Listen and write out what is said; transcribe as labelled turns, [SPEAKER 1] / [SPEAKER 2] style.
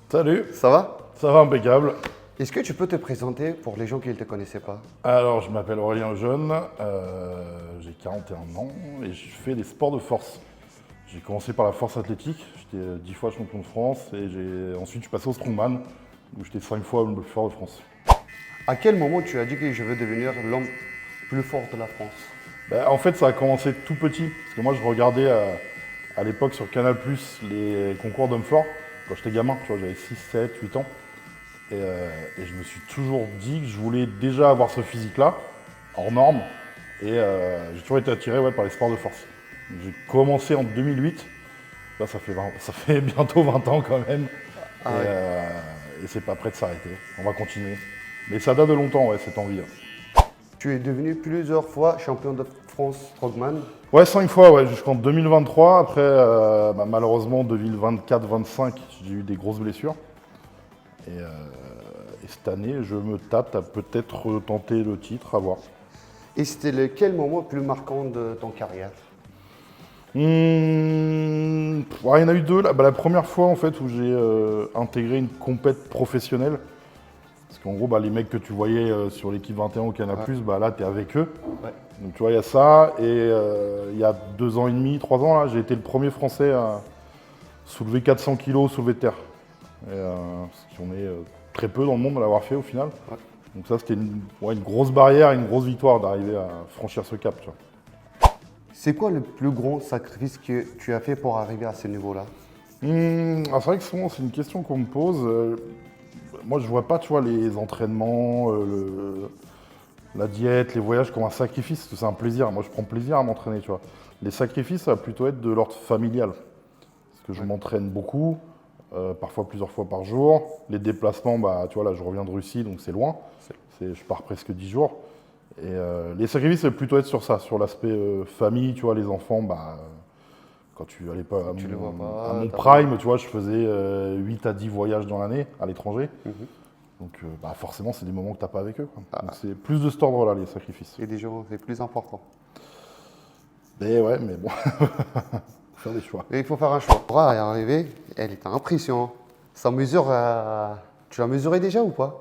[SPEAKER 1] Salut,
[SPEAKER 2] Ça va?
[SPEAKER 1] ça va impeccable.
[SPEAKER 2] Est-ce que tu peux te présenter pour les gens qui ne te connaissaient pas?
[SPEAKER 1] Alors, je m'appelle Aurélien Lejeune, j'ai 41 ans et je fais des sports de force. J'ai commencé par la force athlétique, j'étais 10 fois champion de France et ensuite je suis passé au strongman où j'étais 5 fois le plus fort de France.
[SPEAKER 2] À quel moment tu as dit que je veux devenir l'homme plus fort de la France?
[SPEAKER 1] En fait, ça a commencé tout petit parce que moi je regardais à l'époque sur Canal+ les concours d'hommes forts quand j'étais gamin, tu vois, j'avais 6, 7, 8 ans. Et je me suis toujours dit que je voulais déjà avoir ce physique-là, hors norme, et j'ai toujours été attiré par les sports de force. Donc, j'ai commencé en 2008, là ça fait bientôt 20 ans quand même,
[SPEAKER 2] Ah
[SPEAKER 1] et,
[SPEAKER 2] ouais.
[SPEAKER 1] et c'est pas prêt de s'arrêter, on va continuer. Mais ça date de longtemps, ouais, cette envie.
[SPEAKER 2] Tu es devenu plusieurs fois champion de France strongman.
[SPEAKER 1] Ouais, 5 fois, ouais, jusqu'en 2023, après malheureusement 2024-25, j'ai eu des grosses blessures. Et cette année, je me tâte à peut-être tenter le titre, à voir.
[SPEAKER 2] Et c'était lequel moment le plus marquant de ton carrière?
[SPEAKER 1] Ouais, il y en a eu deux. Là. La première fois en fait où j'ai intégré une compète professionnelle. Parce qu'en gros, les mecs que tu voyais sur l'équipe 21 au Canal+, là, tu es avec eux.
[SPEAKER 2] Ouais.
[SPEAKER 1] Donc tu vois, il y a ça. Et il y a 2 ans et demi, 3 ans, là, j'ai été le premier Français à soulever 400 kilos soulevé de terre. Parce qu'on est très peu dans le monde à l'avoir fait au final.
[SPEAKER 2] Ouais.
[SPEAKER 1] Donc ça, c'était une grosse barrière, une grosse victoire d'arriver à franchir ce cap. Tu vois.
[SPEAKER 2] C'est quoi le plus grand sacrifice que tu as fait pour arriver à ce niveau-là?
[SPEAKER 1] Alors c'est vrai que souvent, c'est une question qu'on me pose. Moi, je vois pas, tu vois, les entraînements, la diète, les voyages comme un sacrifice, parce que c'est un plaisir. Moi, je prends plaisir à m'entraîner, tu vois. Les sacrifices, ça va plutôt être de l'ordre familial. Parce que je m'entraîne beaucoup, parfois plusieurs fois par jour. Les déplacements, tu vois, là, je reviens de Russie, donc c'est loin. Je pars presque 10 jours. Et les sacrifices, ça va plutôt être sur ça, sur l'aspect famille, tu vois, les enfants, quand tu allais pas
[SPEAKER 2] Tu le vois
[SPEAKER 1] à
[SPEAKER 2] pas,
[SPEAKER 1] mon
[SPEAKER 2] t'as
[SPEAKER 1] prime, tu vois, je faisais 8 à 10 voyages dans l'année à l'étranger.
[SPEAKER 2] Mhm.
[SPEAKER 1] Donc forcément, c'est des moments que tu n'as pas avec eux. Quoi.
[SPEAKER 2] Ah.
[SPEAKER 1] Donc c'est plus de cet ordre-là, les sacrifices.
[SPEAKER 2] Et des jours, c'est plus important.
[SPEAKER 1] Mais ouais, mais bon, faut faire des choix.
[SPEAKER 2] Et il faut faire un choix. Pour y arriver, elle est impressionnante. Ça mesure, tu l'as mesuré déjà ou pas?